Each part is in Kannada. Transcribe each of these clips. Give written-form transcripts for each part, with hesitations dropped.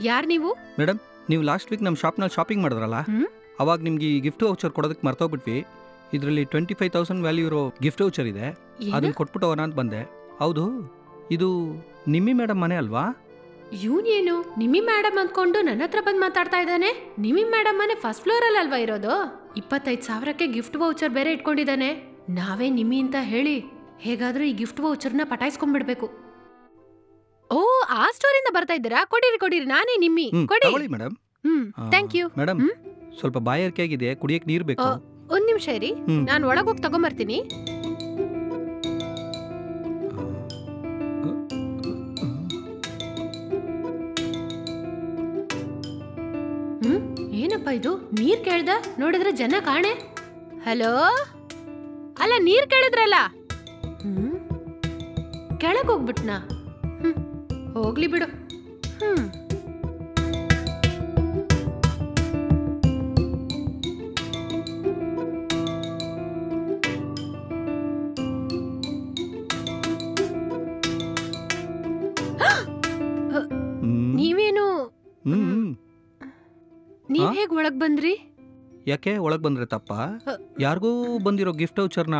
ಯಾರು ನೀವು? ಮೇಡಮ್, ನೀವು ಲಾಸ್ಟ್ ವೀಕ್ ನಮ್ಮ ಶಾಪ್ನಲ್ಲಿ ಶಾಪಿಂಗ್ ಮಾಡಿದ್ರಲ್ಲ, ಅವಾಗ ನಿಮ್ಗೆ ಈ ಗಿಫ್ಟ್ ವೌಚರ್ ಕೊಡೋದಕ್ಕೆ ಮರ್ತೋಗ್ಬಿಟ್ವಿ. ಇದರಲ್ಲಿ 25,000 ವ್ಯಾಲ್ಯೂ ಇರೋ ಗಿಫ್ಟ್ ವೌಚರ್ ಇದೆ, ಅದನ್ನ ಕೊಟ್ಬಿಟ್ಟು ಹೋಗೋಣ ಅಂತ ಬಂದೆ. ಹೌದು, ಇದು ನಿಮ್ಮಿ ಮೇಡಮ್ ಮನೆ ಅಲ್ವಾ? ಇವನೇನು ನಿಮ್ಮಿ ಮೇಡಮ್ ಅಂದ್ಕೊಂಡು ನನ್ನ ಹತ್ರ ಬಂದು ಮಾತಾಡ್ತಾ ಇದ್ದಾನೆ. ನಿಮ್ಮಿ ಮೇಡಮ್ ಮನೆ ಫಸ್ಟ್ ಫ್ಲೋರ್ ಅಲ್ಲಿ ಅಲ್ವಾ ಇರೋದು? 25,000ಕ್ಕೆ ಗಿಫ್ಟ್ ವೌಚರ್ ಬೇರೆ ಇಟ್ಕೊಂಡಿದ್ದಾನೆ. ನಾವೇ ನಿಮ್ಮಿ ಅಂತ ಹೇಳಿ ಹೇಗಾದ್ರೂ ಈ ಗಿಫ್ಟ್ ವೌಚರ್ನ ಪಟಾಯಿಸ್ಕೊಂಡ್ಬಿಡ್ಬೇಕು. ಓ, ಆ ಸ್ಟೋರಿಂದ ಬರ್ತಾ ಇದ್ದೀರಾ? ಕೊಡಿರಿ, ನಾನೇ ನಿಮ್ಮಿ. ಕೊಡಿ ಮೇಡಮ್. Thank you madam. ಸ್ವಲ್ಪ ಬಾಯಾರಿಕೆ ಆಗಿದೆ, ಕುಡಿಯಕ್ಕೆ ನೀರು ಬೇಕು. ಒಂದ್ ನಿಮಿಷ ಇರಿ, ನಾನು ಒಳಗೋಗಿ ತಗೊಂಬರ್ತೀನಿ. ಏನಪ್ಪ ಇದು? ನೀರ್ ಕೇಳ್ದ? ನೋಡಿದ್ರೆ ಜನ ಕಾಣೆ. ಹಲೋ, ಅಲ್ಲ ನೀರ್ ಕೇಳಿದ್ರಲ್ಲ, ಕೆಳಗ್ ಹೋಗ್ಬಿಟ್ನಾ? ಹೋಗ್ಲಿ ಬಿಡು. ನೀವೇನು, ನೀವ್ ಹೇಗ್ ಒಳಗ್ ಬಂದ್ರಿ? ಯಾಕೆ ಒಳಗ್ ಬಂದ್ರೆ ತಪ್ಪ? ಯಾರಿಗೂ ಬಂದಿರೋ ಗಿಫ್ಟ್ ವೌಚರ್ನ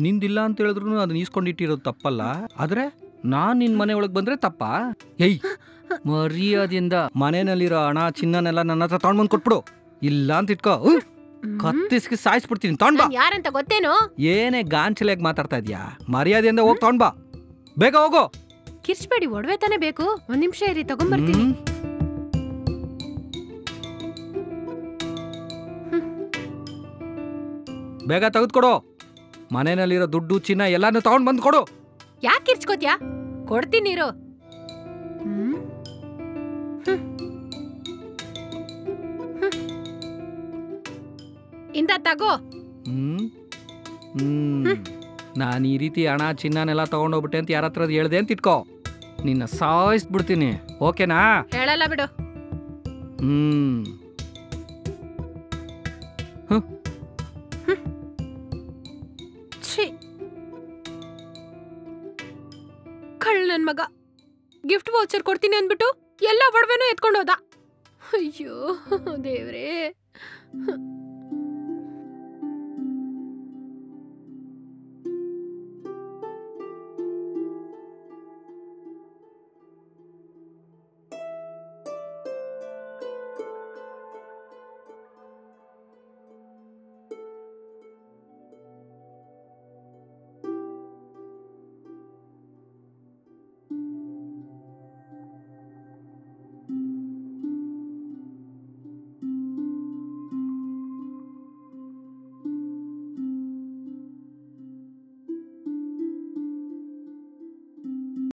ನಿಂದಿಲ್ಲ ಅಂತ ಹೇಳಿದ್ರು ಅದನ್ನ ಈಸ್ಕೊಂಡಿಟ್ಟಿರೋದು ತಪ್ಪಲ್ಲ. ಆದ್ರೆ ನಾನ್ ನಿನ್ ಮನೆ ಒಳಗ್ ಬಂದ್ರೆ ತಪ್ಪ? ಏಯ್, ಮರ್ಯಾದೆಯಿಂದ ಮನೆಯಲ್ಲಿರೋ ಹಣ ಚಿನ್ನನೆಲ್ಲ ನನ್ನ ಹತ್ರ ತಗೊಂಡ್ಬಂದ್ ಕೊಟ್ಬಿಡು. ಇಲ್ಲ ಅಂತ ಇಟ್ಕೋ, ಕತ್ತಿಸ್ಕಿ ಸಾಯಿಸ್ಬಿಡ್ತೀನಿ. ತಗೊಂಡ್ಬಾ. ಯಾರಂತ ಗೊತ್ತೇನೋ? ಏನೇ ಗಾಂಚಲಿಯಾಗಿ ಮಾತಾಡ್ತಾ ಇದ್ಯಾ? ಮರ್ಯಾದೆಯಿಂದ ಹೋಗಿ ತಗೊಂಡ್ಬಾ, ಬೇಗ ಹೋಗು. ಕಿರ್ಚ್ಬೇಡಿ, ಒಡವೆ ತಾನೇ ಬೇಕು. ಒಂದ್ ನಿಮಿಷ ಇರಿ, ತಗೊಂಡ್ಬರ್ತೀನಿ. ಬೇಗ ತೆಗೆದುಕೊಡು. ಮನೆಯಲ್ಲಿರೋ ದುಡ್ಡು ಚಿನ್ನ ಎಲ್ಲಾನು ತಗೊಂಡ್ ಬಂದ್ ಕೊಡು. ಯಾಕೆ ಕಿರ್ಚ್ಕೋತ್ಯಾ? ಕೊಡ್ತೀನಿ ಇರು. ಇಂದ ತಗೋ. ನಾನು ಈ ರೀತಿ ಹಣ ಚಿನ್ನನೆಲ್ಲ ತಗೊಂಡೋಗ್ಬಿಟ್ಟೆ ಅಂತ ಯಾರ ಹತ್ರ ಹೇಳ್ದೆ ಅಂತ ಇಟ್ಕೋ, ನಿನ್ನ ಸಾಯಿಸ್ಬಿಡ್ತೀನಿ. ಓಕೆನಾ? ಹೇಳಲ್ಲ ಬಿಡು. ಕಳ್ಳ ನನ್ ಮಗ. ಗಿಫ್ಟ್ ವೌಚರ್ ಕೊಡ್ತೀನಿ ಅಂದ್ಬಿಟ್ಟು ಎಲ್ಲ ಒಡವೆನೂ ಎತ್ಕೊಂಡೋದ. ಅಯ್ಯೋ ದೇವ್ರೇ.